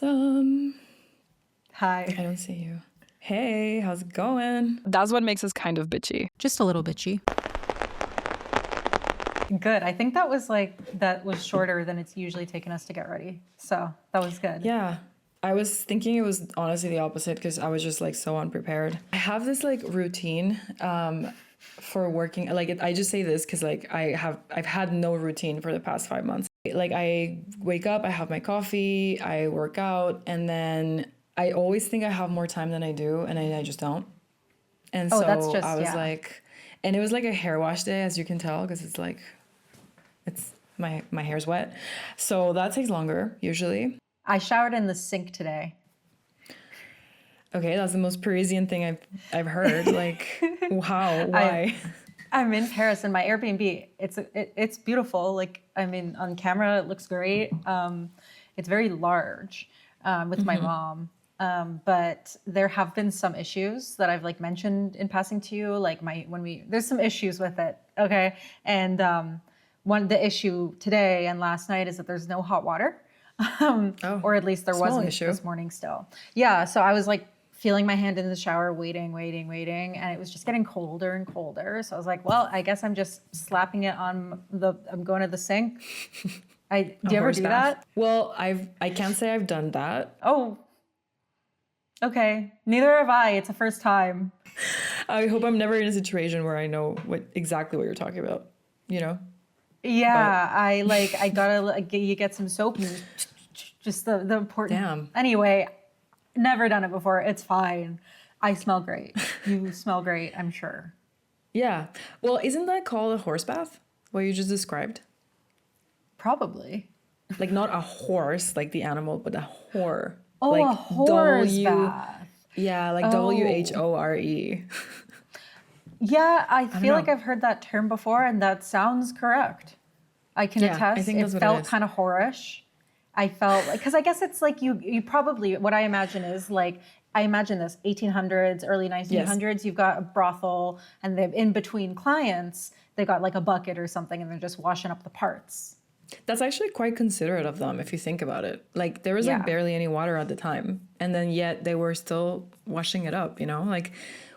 Awesome. Hi. I don't see you. Hey, how's it going? That's what makes us kind of bitchy. Just a little bitchy. Good. I think that was shorter than it's usually taken us to get ready. So that was good. Yeah. I was thinking it was honestly the opposite because I was just like so unprepared. I have this like routine for working. I just say this because like I've had no routine for the past 5 months. Like I wake up, I have my coffee, I work out, and then I always think I have more time than I do, and I just don't. And so that's just, I was yeah. like, and it was like a hair wash day, as you can tell, because it's my hair's wet. So that takes longer usually. I showered in the sink today. Okay, that's the most Parisian thing I've heard. Like, how? Why? I'm in Paris and my Airbnb, it's beautiful. Like, I mean, on camera, it looks great. It's very large with my mom. But there have been some issues that I've like mentioned in passing to you. Like there's some issues with it. Okay. And the issue today and last night is that there's no hot water. Or at least there wasn't this morning still. Yeah. So I was like feeling my hand in the shower, waiting. And it was just getting colder and colder. So I was like, well, I guess I'm just slapping it on I'm going to the sink. Do you ever do that? Well, I can't say I've done that. Oh, okay. Neither have I. It's the first time. I hope I'm never in a situation where I know exactly what you're talking about, you know? Yeah, I gotta you get some soap and just the important. Damn. Anyway, never done it before. It's fine. I smell great. You smell great, I'm sure. Yeah. Well, isn't that called a horse bath? What you just described? Probably. Like not a horse, like the animal, but a whore. Oh, like a horse bath. Yeah, like WHORE. Yeah, I feel like I've heard that term before, and that sounds correct. I can attest. I think that's what felt kind of whorish. I felt like, because I guess it's like you probably, what I imagine is like, I imagine this 1800s, early 1900s, yes. You've got a brothel, and they've in between clients, they've got like a bucket or something, and they're just washing up the parts. That's actually quite considerate of them if you think about it. Like there was like barely any water at the time, and then yet they were still washing it up, you know? Like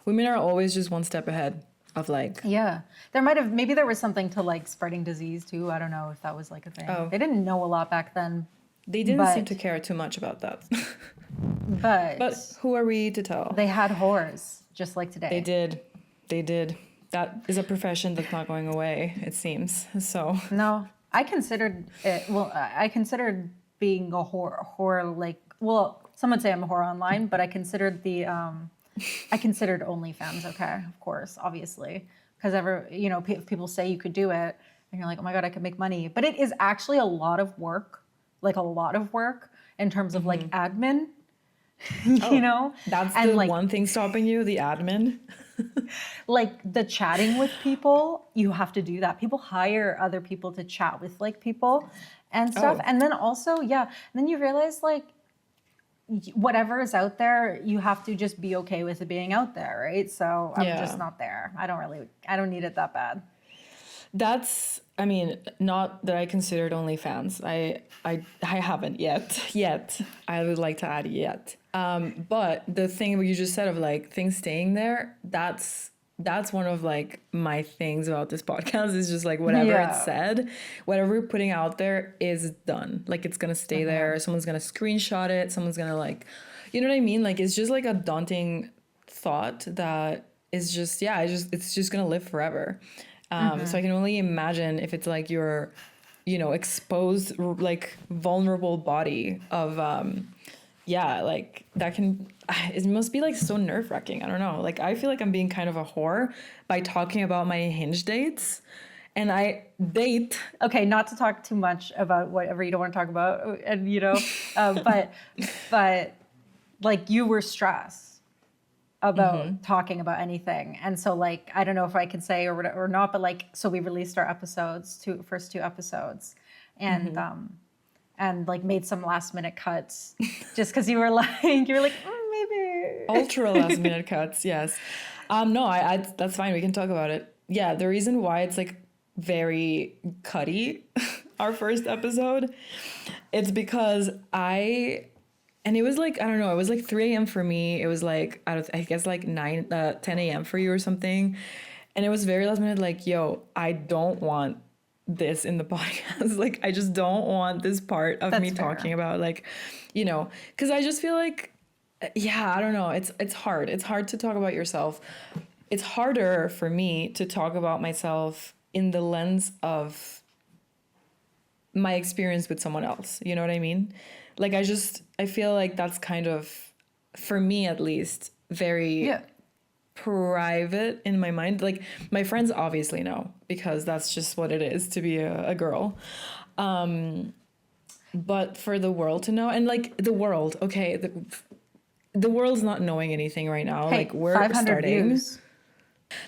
women are always just one step ahead of like... Yeah. Maybe there was something to like spreading disease too. I don't know if that was like a thing. Oh. They didn't know a lot back then. They didn't seem to care too much about that. But who are we to tell? They had whores just like today. They did. That is a profession that's not going away, it seems. So... No. I considered it, I considered being a whore, like, well, some would say I'm a whore online, but I considered I considered OnlyFans, okay, of course, obviously. Because people say you could do it, and you're like, oh my God, I could make money. But it is actually a lot of work, in terms of like admin, you know? That's the one thing stopping you, the admin? Like the chatting with people, you have to do that. People hire other people to chat with like people and stuff. And then also, and then you realize like whatever is out there, you have to just be okay with it being out there, right? So I'm just not there. I don't need it that bad. That's, I mean, not that I considered OnlyFans. I haven't yet. I would like to add yet. But the thing you just said of like things staying there, that's one of like my things about this podcast is just like whatever it's said, whatever we're putting out there is done. Like it's gonna stay there. Someone's gonna screenshot it. Someone's gonna like, you know what I mean? Like it's just like a daunting thought that is just it's just gonna live forever. So I can only imagine if it's like your, exposed like vulnerable body of like that can, it must be like so nerve-wracking. I don't know. Like I feel like I'm being kind of a whore by talking about my Hinge dates, and I date. Okay, not to talk too much about whatever you don't want to talk about, and but like you were stressed about talking about anything, and so like I don't know if I can say or not, but like so we released our first two episodes, and and like made some last minute cuts just because you were like maybe ultra last minute cuts. Yes. No, I that's fine. We can talk about it. Yeah. The reason why it's like very cutty, our first episode, it's because I And it was like, I don't know, it was like 3 a.m. for me. It was like, I guess like 10 a.m. for you or something. And it was very last minute, like, yo, I don't want this in the podcast. Like, I just don't want this part of me That's talking fair. about, like, because I just feel like, yeah, I don't know. It's hard. It's hard to talk about yourself. It's harder for me to talk about myself in the lens of my experience with someone else. You know what I mean? Like, I feel like that's kind of, for me at least, very Yeah. private in my mind. Like, my friends obviously know because that's just what it is to be a girl. But for the world to know, and like the world, okay, the world's not knowing anything right now. Like, Hey, we're 500 starting. views.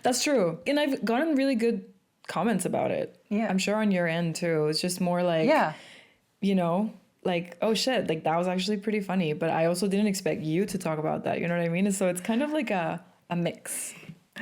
That's true. And I've gotten really good comments about it. Yeah. I'm sure on your end too. It's just more like, Yeah. you know, like, oh shit, like that was actually pretty funny. But I also didn't expect you to talk about that. You know what I mean? So it's kind of like a mix,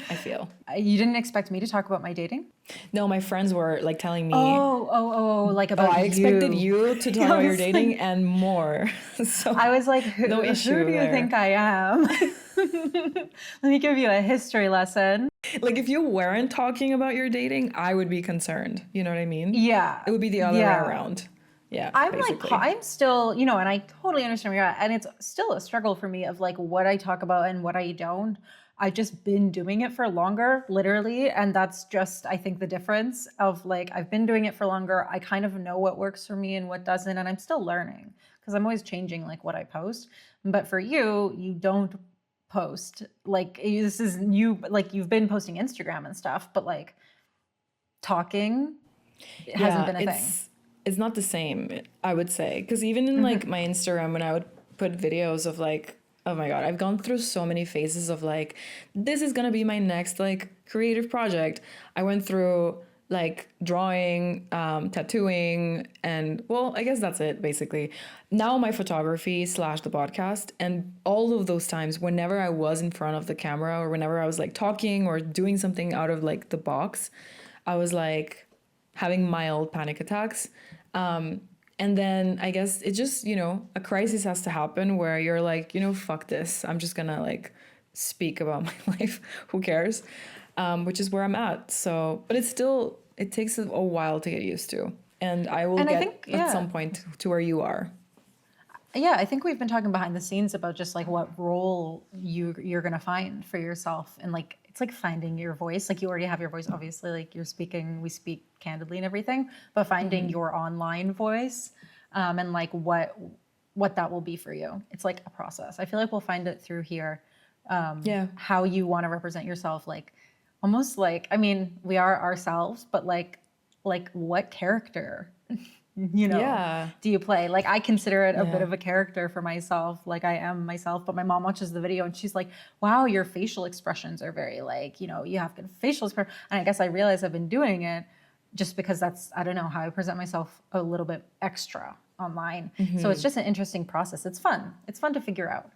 I feel. You didn't expect me to talk about my dating? No, my friends were like telling me, Like oh, about I expected you. you to talk I about your was dating like, and more. So I was like, no who issue do you there. think I am? Let me give you a history lesson. Like, if you weren't talking about your dating, I would be concerned. You know what I mean? Yeah. It would be the other way Yeah. around. Yeah, I'm like, basically. I'm still, and I totally understand where you're at. And it's still a struggle for me of like what I talk about and what I don't. I've just been doing it for longer, literally. And that's just, I think, the difference of like, I've been doing it for longer. I kind of know what works for me and what doesn't. And I'm still learning because I'm always changing like what I post. But for you, you don't post. Like, this is you, like, you've been posting Instagram and stuff, but like talking, it hasn't Yeah, been a thing. it's not the same, I would say. Because even in like my Instagram, when I would put videos of like, oh my God, I've gone through so many phases of like, this is gonna be my next like creative project. I went through like drawing, tattooing, and well, I guess that's it basically. Now my photography slash the podcast, and all of those times, whenever I was in front of the camera or whenever I was like talking or doing something out of like the box, I was like having mild panic attacks. And then I guess it just, a crisis has to happen where you're like, fuck this. I'm just gonna like speak about my life. Who cares? Which is where I'm at. So, but it takes a while to get used to. And I will And I get think, at yeah. some point to where you are. Yeah, I think we've been talking behind the scenes about just like what role you're gonna find for yourself, and like it's like finding your voice. Like you already have your voice, obviously. Like you're speaking, we speak candidly and everything, but finding your online voice, and like what that will be for you. It's like a process. I feel like we'll find it through here. Yeah. How you want to represent yourself, like almost like, I mean, we are ourselves, but like what character Yeah. do you play? Like I consider it a bit Yeah. of a character for myself. Like I am myself, but my mom watches the video and she's like, wow, your facial expressions are very like, you have good facial expression. And I guess I realize I've been doing it just because that's, I don't know, how I present myself a little bit extra online. So it's just an interesting process. It's fun. It's fun to figure out.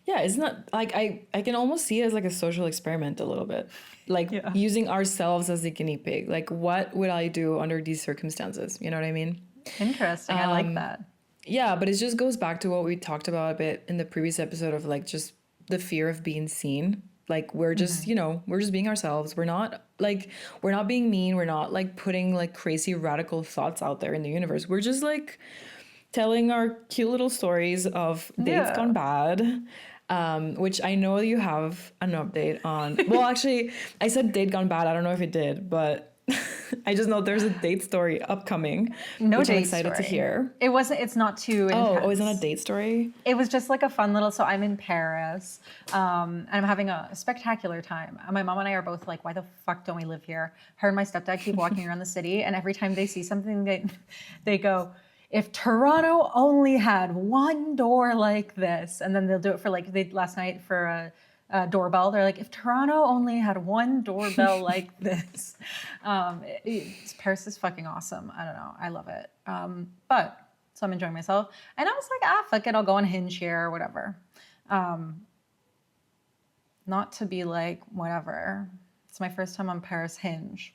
Yeah, it's not like I can almost see it as like a social experiment a little bit. Like Yeah. using ourselves as the guinea pig. Like, what would I do under these circumstances? You know what I mean? Interesting. I like that. Yeah, but it just goes back to what we talked about a bit in the previous episode of like just the fear of being seen. Like we're just, we're just being ourselves. We're not being mean. We're not like putting like crazy radical thoughts out there in the universe. We're just like telling our cute little stories of dates Yeah. gone bad, which I know you have an update on. Well, actually, I said date gone bad. I don't know if it did, but I just know there's a date story upcoming, No which I'm date excited to story. hear. It's not too intense. Oh, is it a date story? It was just like a fun little, so I'm in Paris, and I'm having a spectacular time. And my mom and I are both like, why the fuck don't we live here? Her and my stepdad keep walking around the city, and every time they see something, they go, if Toronto only had one door like this, and then they'll do it for like, last night for a doorbell, they're like, if Toronto only had one doorbell like this. Paris is fucking awesome. I don't know. I love it. So I'm enjoying myself. And I was like, fuck it, I'll go on Hinge here or whatever. Not to be like, whatever. It's my first time on Paris Hinge.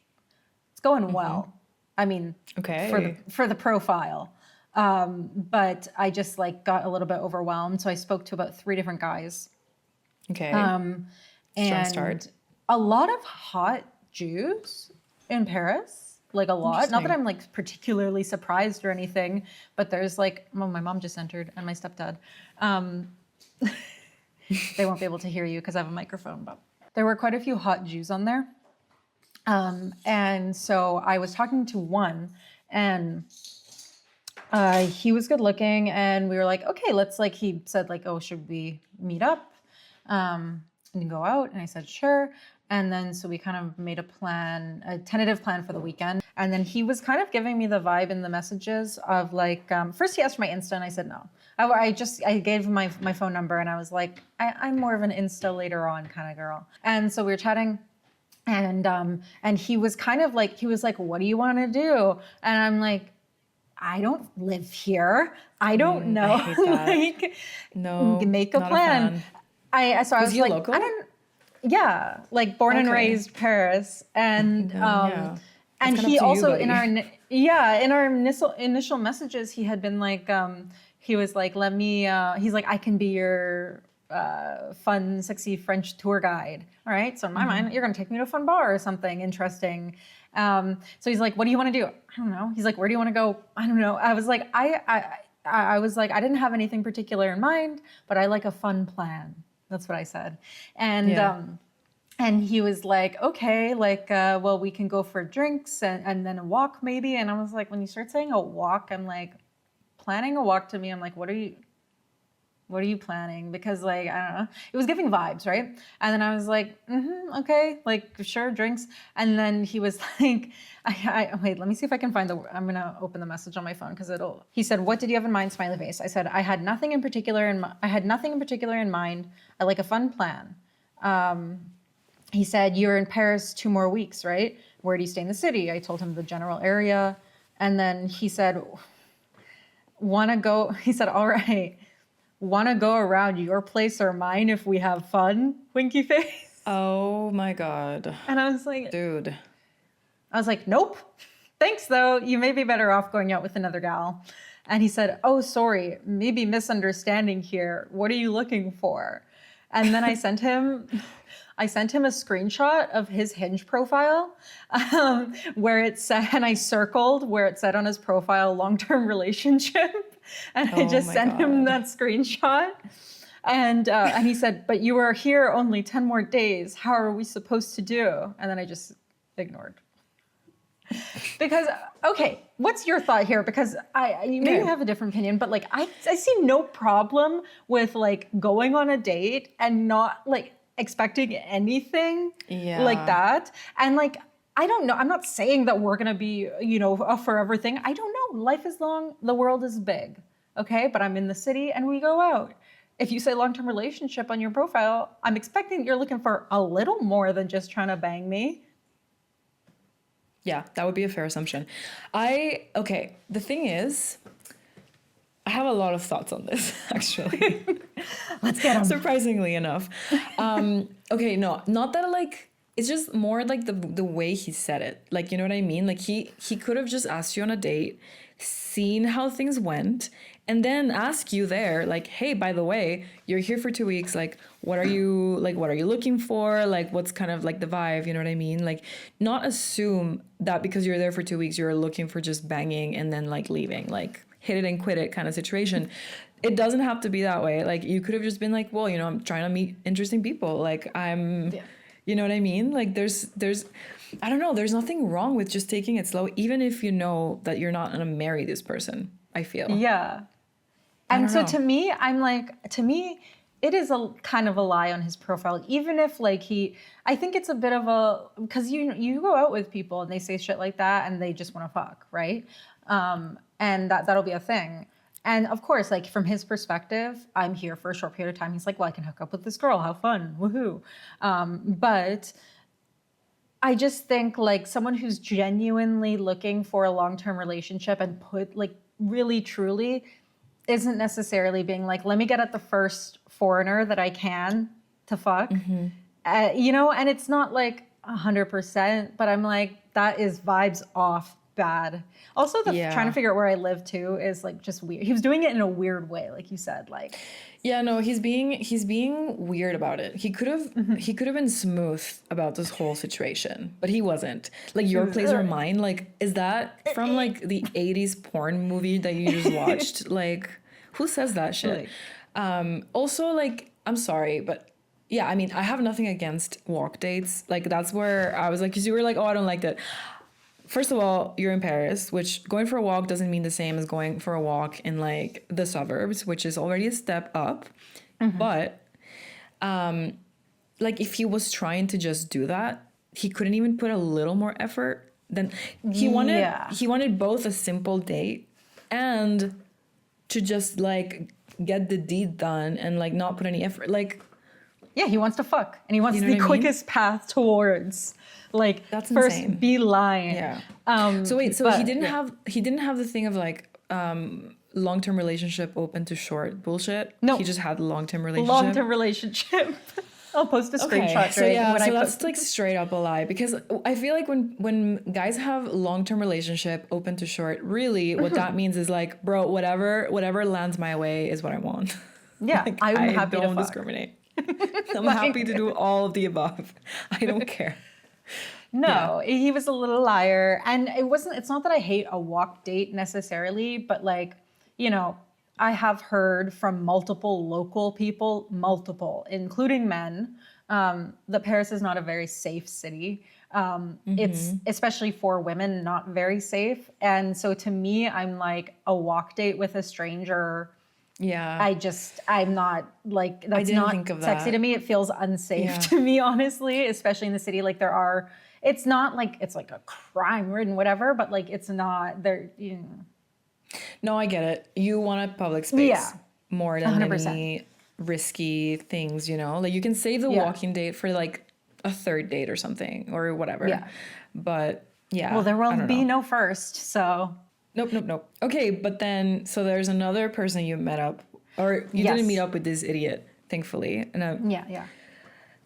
It's going well. I mean, Okay. for the profile. But I just like got a little bit overwhelmed. So I spoke to about 3 different guys. Okay. Strong Strong and start. a lot of hot Jews in Paris, like a lot. Not that Interesting. I'm like particularly surprised or anything, but there's like, well, my mom just entered and my stepdad. Um, they won't be able to hear you because I have a microphone, but there were quite a few hot Jews on there. And so I was talking to one, and he was good looking, and we were like, okay, let's like, he said like, oh, should we meet up and go out? And I said, sure. And then so we kind of made a plan, a tentative plan for the weekend. And then he was kind of giving me the vibe in the messages of like, first he asked for my Insta and I said no. I gave him my phone number and I was like, I'm more of an Insta later on kind of girl. And so we were chatting. And he was kind of like, he was like, what do you want to do? And I'm like, I don't live here. I don't know. I hate that. Like, No, make a not plan. fan. So I was he like, local? I don't. Yeah, like born and Okay. raised Paris, and Yeah. and That's kind he of to you, also buddy. in our initial messages he had been like he was like, let me he's like, I can be your fun sexy French tour guide. All right, so in my mind, you're gonna take me to a fun bar or something interesting. So he's like, what do you want to do? I don't know. He's like, where do you want to go? I don't know. I was like, I was like, I didn't have anything particular in mind, but I like a fun plan. That's what I said. And Yeah. and he was like, okay, like, well, we can go for drinks and then a walk maybe. And I was like, when you start saying a walk, I'm like, planning a walk to me, I'm like, what are you planning? Because like, I don't know, it was giving vibes, right? And then I was like, okay, like sure, drinks. And then he was like, wait, let me see if I can find I'm gonna open the message on my phone because he said, what did you have in mind? Smiley face. I said, I had nothing in particular in mind. I like a fun plan. He said, you're in Paris 2 more weeks, right? Where do you stay in the city? I told him the general area. And then he said, he said, all right. Want to go around your place or mine if we have fun? Winky face. Oh my God. And I was like, Dude. nope. Thanks though. You may be better off going out with another gal. And he said, oh, sorry, maybe misunderstanding here. What are you looking for? And then I sent him a screenshot of his Hinge profile where it said, and I circled where it said on his profile, long-term relationship. And I just my sent him God. that screenshot. And he said, but you are here only 10 more days. How are we supposed to do? And then I just ignored. Because, okay, what's your thought here? Because you maybe have a different opinion, but like I see no problem with like going on a date and not like expecting anything like that. And like, I don't know. I'm not saying that we're going to be, a forever thing. I don't know. Life is long. The world is big. Okay. But I'm in the city and we go out. If you say long-term relationship on your profile, I'm expecting you're looking for a little more than just trying to bang me. Yeah, that would be a fair assumption. Okay, the thing is, I have a lot of thoughts on this, actually. Let's get them. Surprisingly enough. Okay, no, not that like, it's just more like the way he said it. Like, you know what I mean? Like he could have just asked you on a date, seen how things went, and then ask you there, like, hey, by the way, you're here for 2 weeks. Like, what are you looking for? Like, what's kind of like the vibe? You know what I mean? Like, not assume that because you're there for 2 weeks, you're looking for just banging and then like leaving, like hit it and quit it kind of situation. It doesn't have to be that way. Like, you could have just been like, well, I'm trying to meet interesting people. Like, you know what I mean? Like, there's, I don't know, there's nothing wrong with just taking it slow, even if you know that you're not gonna marry this person, I feel. Yeah. And so know. to me, it is a kind of a lie on his profile. Even if like I think it's a bit of because you go out with people and they say shit like that and they just want to fuck, right? And that'll be a thing. And of course, like from his perspective, I'm here for a short period of time. He's like, well, I can hook up with this girl. How fun. Woohoo. But I just think like someone who's genuinely looking for a long-term relationship and put like really truly isn't necessarily being like, let me get at the first foreigner that I can to fuck, and it's not like 100%, but I'm like, that is vibes off bad. Also, Yeah. trying to figure out where I live too is like just weird. He was doing it in a weird way, like you said, like. Yeah, no, he's being weird about it. He could have been smooth about this whole situation, but he wasn't. Like Your Place or Mine, like is that from like the 80s porn movie that you just watched? Like who says that shit? Also like I'm sorry, but yeah, I mean, I have nothing against walk dates. Like that's where I was like, cuz you were like, "Oh, I don't like that." First of all, you're in Paris, which going for a walk doesn't mean the same as going for a walk in like the suburbs, which is already a step up. But like if he was trying to just do that, he couldn't even put a little more effort. Then he wanted both a simple date and to just like get the deed done and like not put any effort. Like Yeah, he wants to fuck, and he wants You know the what I mean? quickest path towards, like, That's first insane. beeline. Yeah. So wait, so but, he didn't have the thing of like long-term relationship open to short bullshit. No. He just had long-term relationship. long-term relationship. I'll post a screenshot. So yeah, when so I that's post. like straight up a lie because I feel like when guys have long-term relationship open to short, really what that means is like, bro, whatever lands my way is what I want. Yeah, Like, I'm I happy to don't fuck. discriminate. I'm happy to do all of the above. I don't care. No, he was a little liar. And it's not that I hate a walk date necessarily, but like, you know, I have heard from multiple local people, including men, that Paris is not a very safe city. It's, especially for women, not very safe. And so to me, I'm like, a walk date with a stranger, Yeah. I'm not like, that's didn't not think of sexy that. to me. It feels unsafe Yeah. to me, honestly, especially in the city. Like it's not like it's like a crime ridden whatever, but like it's not there. You know. No, I get it. You want a public space Yeah. more than 100%. any risky things, you know? Like you can save the Yeah. walking date for like a third date or something or whatever. Yeah. But yeah. Well, there I will don't be know. no first, so Nope. Okay, but then so there's another person you met up or you Yes. didn't meet up with this idiot, thankfully. And yeah.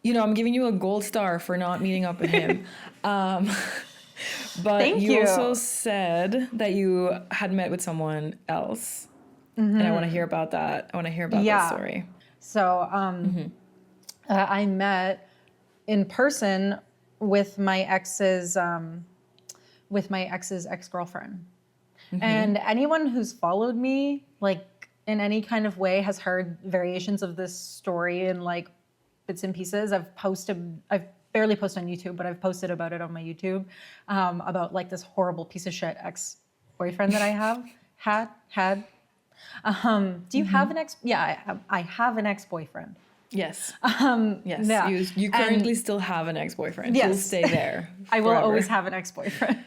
you know, I'm giving you a gold star for not meeting up with him. But Thank you you. also said that you had met with someone else. And I want to hear about that. I want to hear about that story. So I met in person with my ex's ex-girlfriend. And anyone who's followed me, like in any kind of way, has heard variations of this story in like bits and pieces. I've barely posted on YouTube, but I've posted about it on my YouTube, about like this horrible piece of shit ex-boyfriend that I had. Do you have an ex? Yeah, I have an ex-boyfriend. Yes. Yes. Yeah. You currently still have an ex-boyfriend. Yes. He'll stay there. I will forever. always have an ex-boyfriend.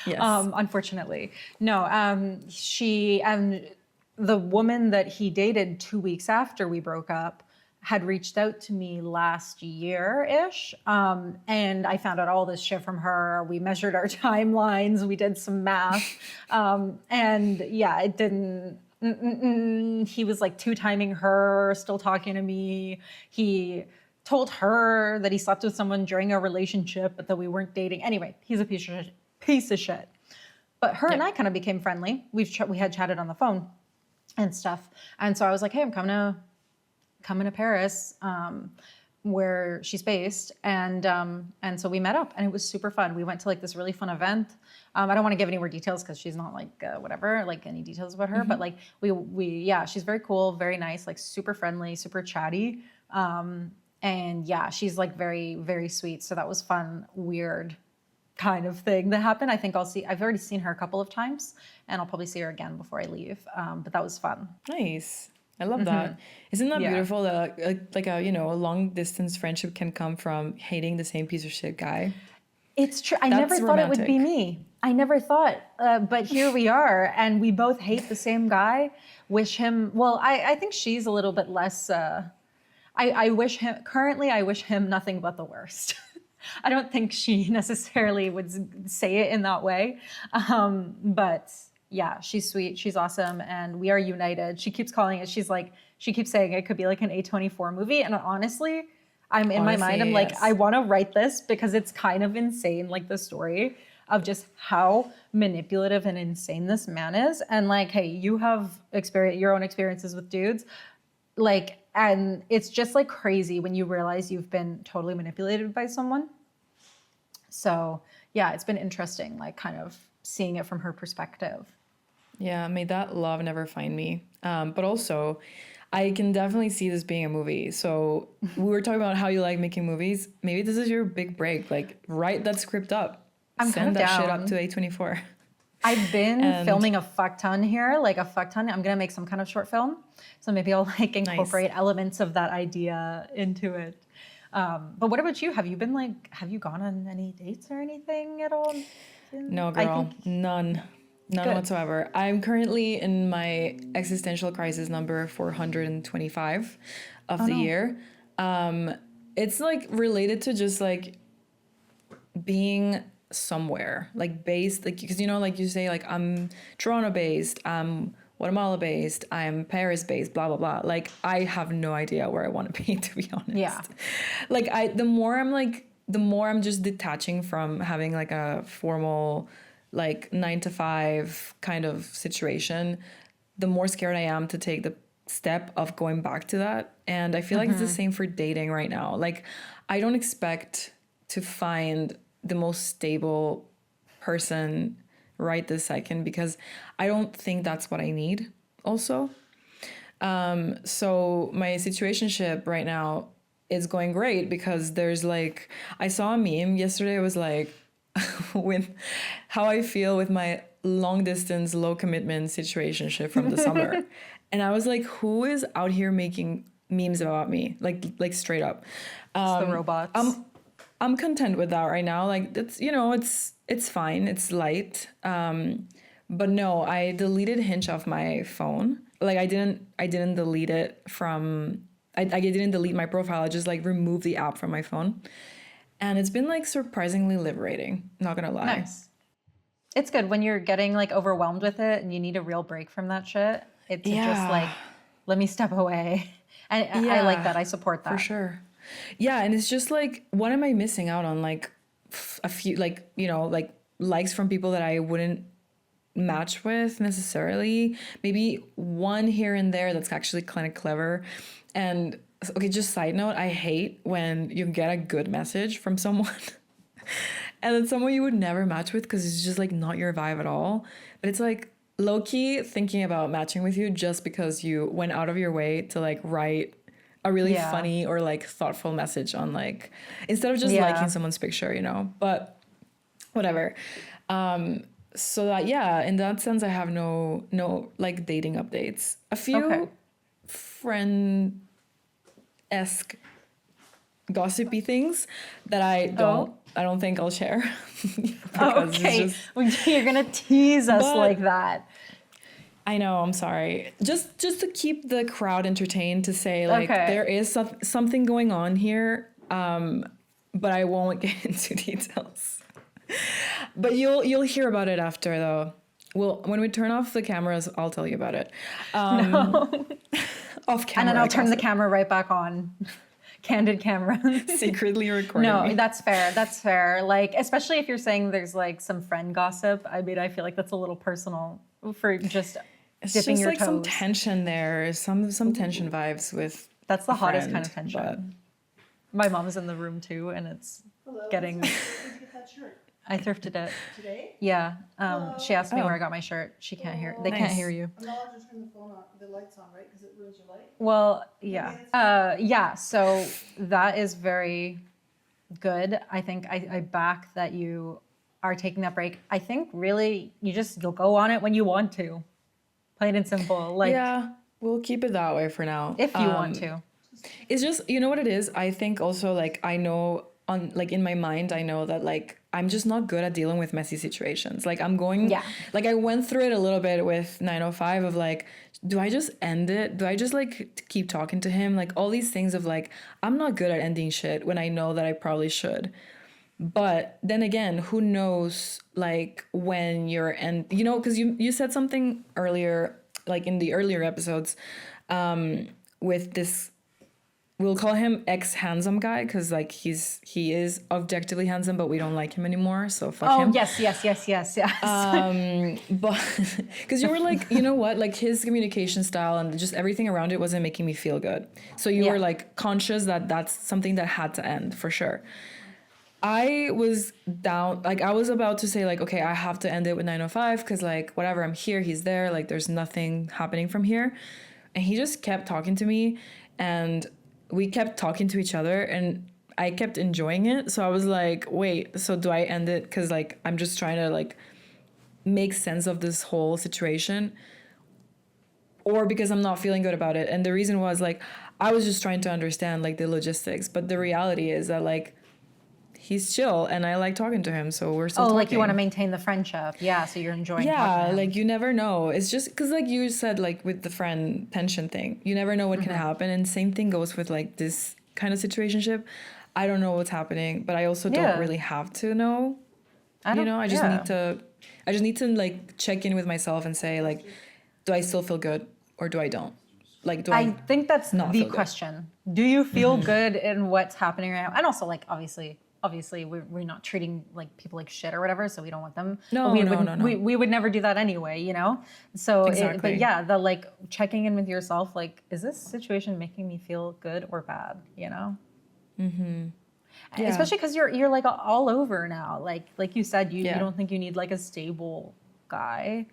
Yes. Unfortunately. No, she and the woman that he dated 2 weeks after we broke up had reached out to me last year-ish. And I found out all this shit from her. We measured our timelines. We did some math. And yeah, it didn't... He was like two-timing her, still talking to me. He told her that he slept with someone during our relationship, but that we weren't dating. Anyway, he's a piece of shit. But her and I kind of became friendly. We had chatted on the phone and stuff. And so I was like, hey, I'm coming to Paris, where she's based. And so we met up and it was super fun. We went to like this really fun event. I don't want to give any more details because she's not like, whatever, like any details about her, but like yeah, she's very cool, very nice, like super friendly, super chatty. And yeah, she's like very, very sweet. So that was fun, weird kind of thing that happened. I think I've already seen her a couple of times and I'll probably see her again before I leave. But that was fun. Nice. I love that. Isn't that beautiful that a long distance friendship can come from hating the same piece of shit guy? It's true. I never thought it would be me. I never thought, but here we are, and we both hate the same guy. Wish him well. I think she's a little bit less. I wish him nothing but the worst. I don't think she necessarily would say it in that way, but yeah, she's sweet. She's awesome, and we are united. She keeps calling it. She keeps saying it could be like an A24 movie, and honestly. My mind, I'm like, yes. I want to write this because it's kind of insane, like the story. of just how manipulative and insane this man is. And like, hey, you have your own experiences with dudes. Like, and it's just like crazy when you realize you've been totally manipulated by someone. So yeah, it's been interesting, like kind of seeing it from her perspective. Yeah, may that love never find me. But also, I can definitely see this being a movie. So we were talking about how you like making movies. Maybe this is your big break. Like, write that script up. I'm kind Send of that shit down. up to A24. I've been And filming a fuck ton here, like a fuck ton. I'm gonna make some kind of short film, so maybe I'll like incorporate elements of that idea into it. But what about you? Have you gone on any dates or anything at all? no, I girl, think none good. whatsoever. I'm currently in my existential crisis number 425 of the year. It's like related to just like being somewhere, like based, like, because you know, like you say, like I'm Toronto based, I'm Guatemala based, I'm Paris based, blah blah blah. Like I have no idea where I want to be, to be honest. Yeah. Like the more I'm just detaching from having like a formal like 9 to 5 kind of situation, the more scared I am to take the step of going back to that. And I feel like it's the same for dating right now. Like I don't expect to find the most stable person right this second, because I don't think that's what I need also. So my situationship right now is going great, because there's like, I saw a meme yesterday. It was like with how I feel with my long distance, low commitment situationship from the summer. And I was like, who is out here making memes about me? Like straight up. It's the robots. I'm content with that right now. Like it's, you know, it's fine. It's light. But no, I deleted Hinge off my phone. Like I didn't delete it from, I didn't delete my profile. I just like removed the app from my phone. And it's been like surprisingly liberating. Not gonna lie. Nice. It's good when you're getting like overwhelmed with it and you need a real break from that shit. It's just like, let me step away. And I like that. I support that. For sure. Yeah, and it's just like, what am I missing out on? Like a few, like, you know, like likes from people that I wouldn't match with necessarily. Maybe one here and there that's actually kind of clever. And okay, just side note, I hate when you get a good message from someone and it's someone you would never match with because it's just like not your vibe at all. But it's like low-key thinking about matching with you just because you went out of your way to like write a really funny or like thoughtful message on like, instead of just liking someone's picture, you know. But whatever. So that, yeah, in that sense, I have no like dating updates. A few friend-esque gossipy things that I don't think I'll share. Okay, you're gonna tease us like that. I know, I'm sorry. Just to keep the crowd entertained, to say like there is something going on here, but I won't get into details. But you'll hear about it after, though. Well, when we turn off the cameras, I'll tell you about it. No. Off camera. And then I'll turn the camera right back on. Candid camera. Secretly recording No, me. that's fair. That's fair. Like, especially if you're saying there's like some friend gossip. I mean, I feel like that's a little personal for just dipping your like toes. some tension there. Some tension vibes with. That's the hottest friend, kind of tension. But... My mom's in the room too, and it's getting. Where did you get that shirt? I thrifted it. Today? Yeah. She asked me where I got my shirt. She can't hear. They can't hear you. I'm not allowed to turn the phone on, the lights on, right? Because it ruins your light. Well, yeah. Yeah. So that is very good. I think I back that you are taking that break. I think really you'll go on it when you want to. Plain and simple. Like, yeah, we'll keep it that way for now. If you want to. It's just, you know what it is? I think also like I know on like in my mind, I know that like I'm just not good at dealing with messy situations. Like I'm going, like I went through it a little bit with 905 of like, do I just end it? Do I just like keep talking to him? Like all these things of like, I'm not good at ending shit when I know that I probably should. But then again, who knows like when you're, and you know, because you said something earlier, like in the earlier episodes, with this we'll call him ex handsome guy because like he is objectively handsome, but we don't like him anymore. So fuck Oh, him. yes. But because you were like, you know what, like his communication style and just everything around it wasn't making me feel good. So you Yeah. were like conscious that that's something that had to end for sure. I was down, like I was about to say like, okay, I have to end it with 905 because like whatever, I'm here, he's there, like there's nothing happening from here. And he just kept talking to me and we kept talking to each other and I kept enjoying it. So I was like, wait, so do I end it? Because like I'm just trying to like make sense of this whole situation or because I'm not feeling good about it. And the reason was like, I was just trying to understand like the logistics. But the reality is that like, he's chill and I like talking to him, so we're still talking. Like you want to maintain the friendship. Yeah, so you're enjoying talking to him. Like you never know. It's just because like you said, like with the friend pension thing, you never know what can happen. And same thing goes with like this kind of situationship. I don't know what's happening, but I also don't really have to know. I just need to like check in with myself and say like, do I still feel good or do I don't? Like, do I think that's not the feel good? question. Do you feel good in what's happening right now? And also, like, obviously, we're not treating like people like shit or whatever, so we don't want them. No. We would never do that anyway, you know. So, Exactly. but yeah, the like checking in with yourself, like, is this situation making me feel good or bad? You know. Yeah. Especially because you're like all over now. Like you said, you don't think you need like a stable guy.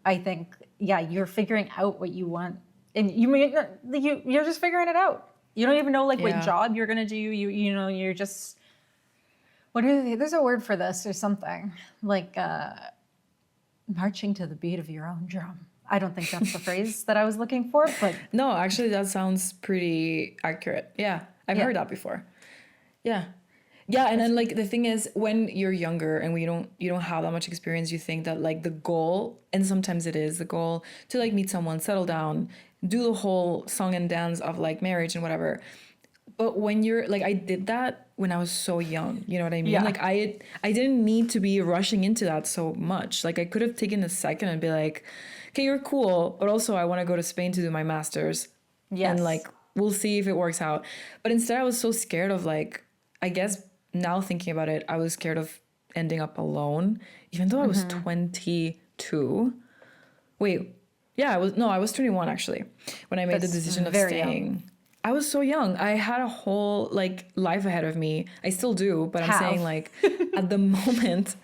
I think you're figuring out what you want, and you're just figuring it out. You don't even know like what job you're gonna do. You're just there's a word for this or something like marching to the beat of your own drum. I don't think that's the phrase that I was looking for, but no, actually that sounds pretty accurate. Yeah, I've heard that before. Yeah. Yeah, and then like the thing is when you're younger and you don't have that much experience, you think that like the goal, and sometimes it is the goal to like meet someone, settle down, do the whole song and dance of like marriage and whatever. But when you're like, I did that when I was so young, you know what I mean? Yeah. Like I didn't need to be rushing into that so much. Like I could have taken a second and be like, okay, you're cool, but also I want to go to Spain to do my master's. yes. And like we'll see if it works out. But instead I was so scared of like, I guess now thinking about it, I was scared of ending up alone, even though I was 22. Wait, yeah, I was 21 actually when I made the decision of staying. Young. I was so young. I had a whole like life ahead of me. I still do, but I'm saying like at the moment,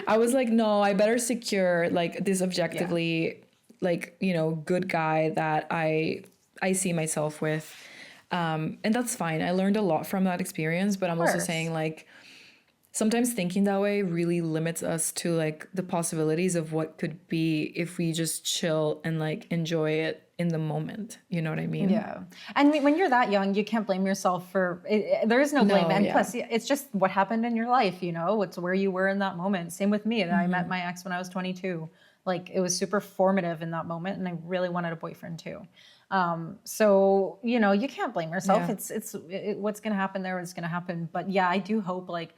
I was like, no, I better secure like this objectively, like, you know, good guy that I see myself with. And that's fine. I learned a lot from that experience, but I'm also saying like sometimes thinking that way really limits us to like the possibilities of what could be if we just chill and like enjoy it in the moment. You know what I mean? Yeah. And when you're that young, you can't blame yourself for it. There is no blame. And plus, it's just what happened in your life, you know, it's where you were in that moment. Same with me. I met my ex when I was 22. Like it was super formative in that moment. And I really wanted a boyfriend too. So, you know, you can't blame yourself. Yeah. What's going to happen there is going to happen. But yeah, I do hope like,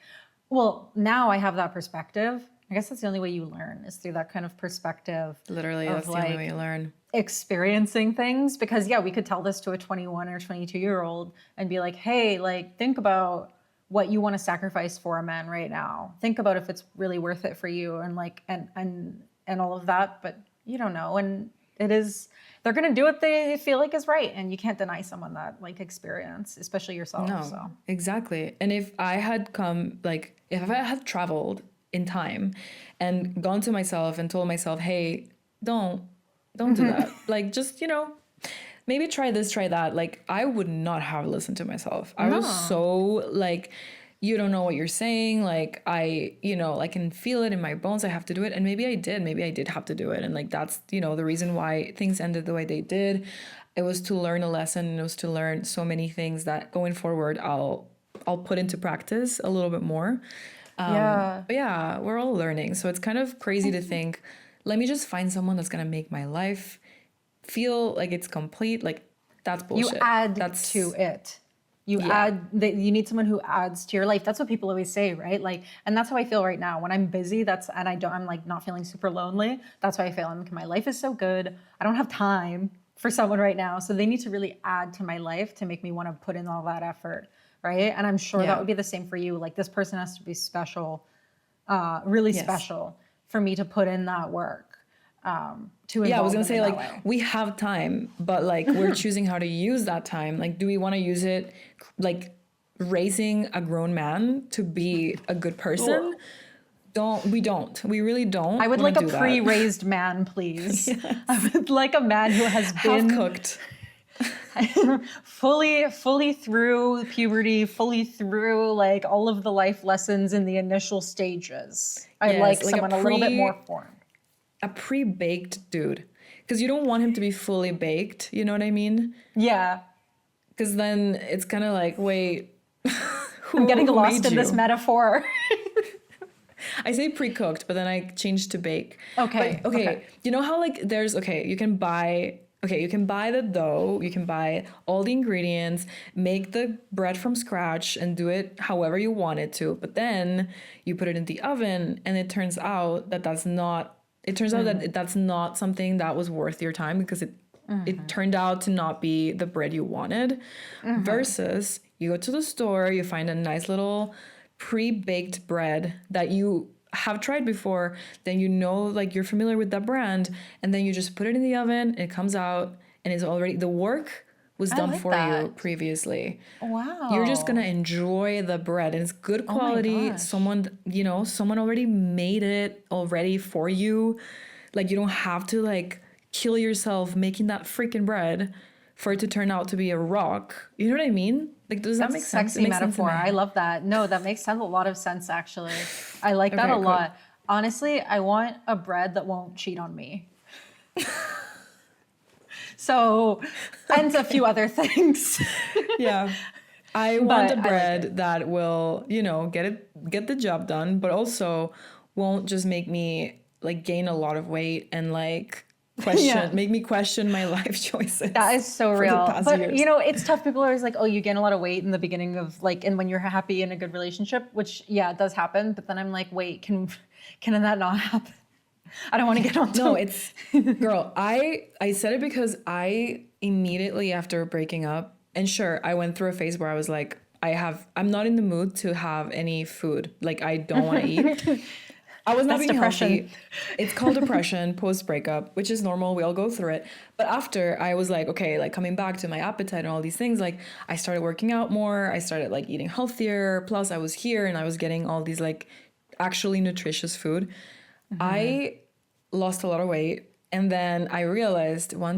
well, now I have that perspective. I guess that's the only way you learn is through that kind of perspective. Literally, that's the only way you learn. Experiencing things, because we could tell this to a 21 or 22-year-old and be like, hey, like think about what you want to sacrifice for a man right now. Think about if it's really worth it for you and like and all of that, but you don't know. And they're going to do what they feel like is right. And you can't deny someone that like experience, especially yourself. No, so. Exactly. And if I had if I had traveled in time and gone to myself and told myself, hey, don't do that. Like, just, you know, maybe try this, try that. Like, I would not have listened to myself. I was so like, you don't know what you're saying. Like I can feel it in my bones. I have to do it. And maybe I did have to do it. And like, that's, you know, the reason why things ended the way they did. It was to learn a lesson. And it was to learn so many things that going forward, I'll put into practice a little bit more. But yeah, we're all learning. So it's kind of crazy to think, let me just find someone that's going to make my life feel like it's complete. Like that's bullshit. You add to it. You you need someone who adds to your life. That's what people always say, right? Like, and that's how I feel right now. When I'm busy, I'm like not feeling super lonely. That's how I feel. My life is so good. I don't have time for someone right now. So they need to really add to my life to make me want to put in all that effort, right? And I'm sure that would be the same for you. Like this person has to be special, really special for me to put in that work. To I was gonna say like way. we have time, but like we're choosing how to use that time. Like, do we want to use it like raising a grown man to be a good person? We really don't. I would like a pre-raised man, please. Yes. I would like a man who has been half-cooked. fully through puberty, fully through like all of the life lessons in the initial stages. I like someone a little bit more formed. A pre-baked dude. Because you don't want him to be fully baked, you know what I mean? Yeah. Because then it's kind of like, wait, I'm getting lost in this metaphor. I say pre-cooked, but then I changed to bake. Okay. But, okay. You know how like there's, you can buy the dough, you can buy all the ingredients, make the bread from scratch and do it however you want it to. But then you put it in the oven and it turns out that that's not something that was worth your time because it turned out to not be the bread you wanted. Versus you go to the store, you find a nice little pre-baked bread that you have tried before, then you know, like you're familiar with that brand, and then you just put it in the oven and it comes out and it's already, the work was done for you previously. Wow. You're just gonna enjoy the bread and it's good quality. Someone already made it already for you. Like you don't have to like kill yourself making that freaking bread for it to turn out to be a rock. You know what I mean? Like, does that make sense? Sexy metaphor. I love that. No, that makes a lot of sense, actually. I like that a lot. Honestly, I want a bread that won't cheat on me. So, and a few other things. Yeah. I want a bread that will, get the job done, but also won't just make me like gain a lot of weight and like make me question my life choices. That is so real. But it's tough. People are always like, oh, you gain a lot of weight in the beginning of like, and when you're happy in a good relationship, which it does happen. But then I'm like, wait, can that not happen? I don't want to get on. No, it's girl. I said it because I immediately after breaking up, and sure, I went through a phase where I was like, I'm not in the mood to have any food. Like I don't want to eat. I was not being healthy. It's called depression post-breakup, which is normal. We all go through it. But after I was like, okay, like coming back to my appetite and all these things, like I started working out more. I started like eating healthier. Plus I was here and I was getting all these like actually nutritious food. I lost a lot of weight. And then I realized what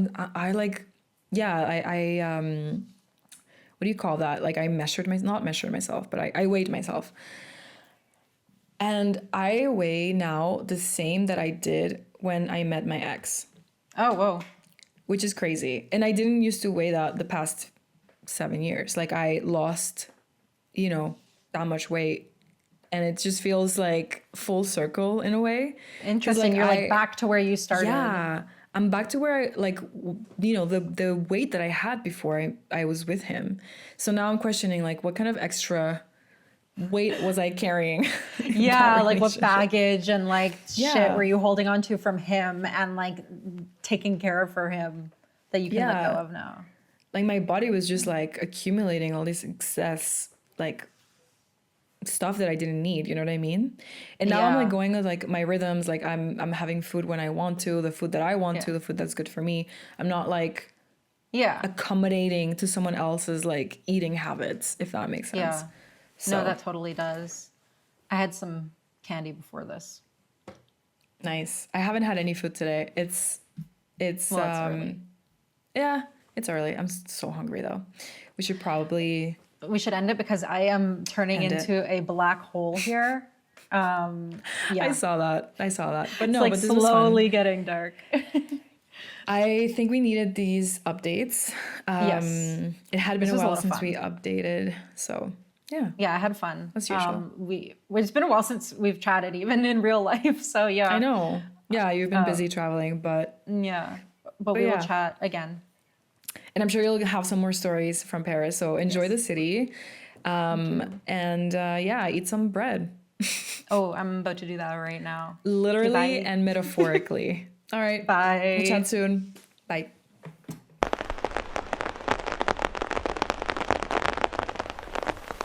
do you call that? Like I not measured myself, but I weighed myself. And I weigh now the same that I did when I met my ex. Oh, whoa. Which is crazy. And I didn't used to weigh that the past 7 years. Like I lost, that much weight. And it just feels like full circle in a way. Interesting. You're like back to where you started. Yeah. I'm back to where the weight that I had before I was with him. So now I'm questioning like what kind of extra weight was I carrying? Yeah, like what baggage and like shit were you holding on to from him and like taking care of for him that you can let go of now? Like my body was just like accumulating all this excess like stuff that I didn't need, you know what I mean? And now I'm like going with like my rhythms, like I'm having food when I want to, the food that I want to, the food that's good for me. I'm not like accommodating to someone else's like eating habits, if that makes sense. Yeah. So. No, that totally does. I had some candy before this. Nice. I haven't had any food today. It's early. Yeah, it's early. I'm so hungry though. We should end it because I am turning into a black hole here. I saw that. But no, it's like but this slowly getting dark. I think we needed these updates. Yes. It had been a while since we updated, so yeah. Yeah, I had fun. As usual. It's been a while since we've chatted, even in real life. So yeah. I know. Yeah, you've been busy traveling, but yeah. But we will chat again. And I'm sure you'll have some more stories from Paris. So enjoy the city, and eat some bread. Oh, I'm about to do that right now. Literally and metaphorically. All right. Bye. We'll chat soon. Bye.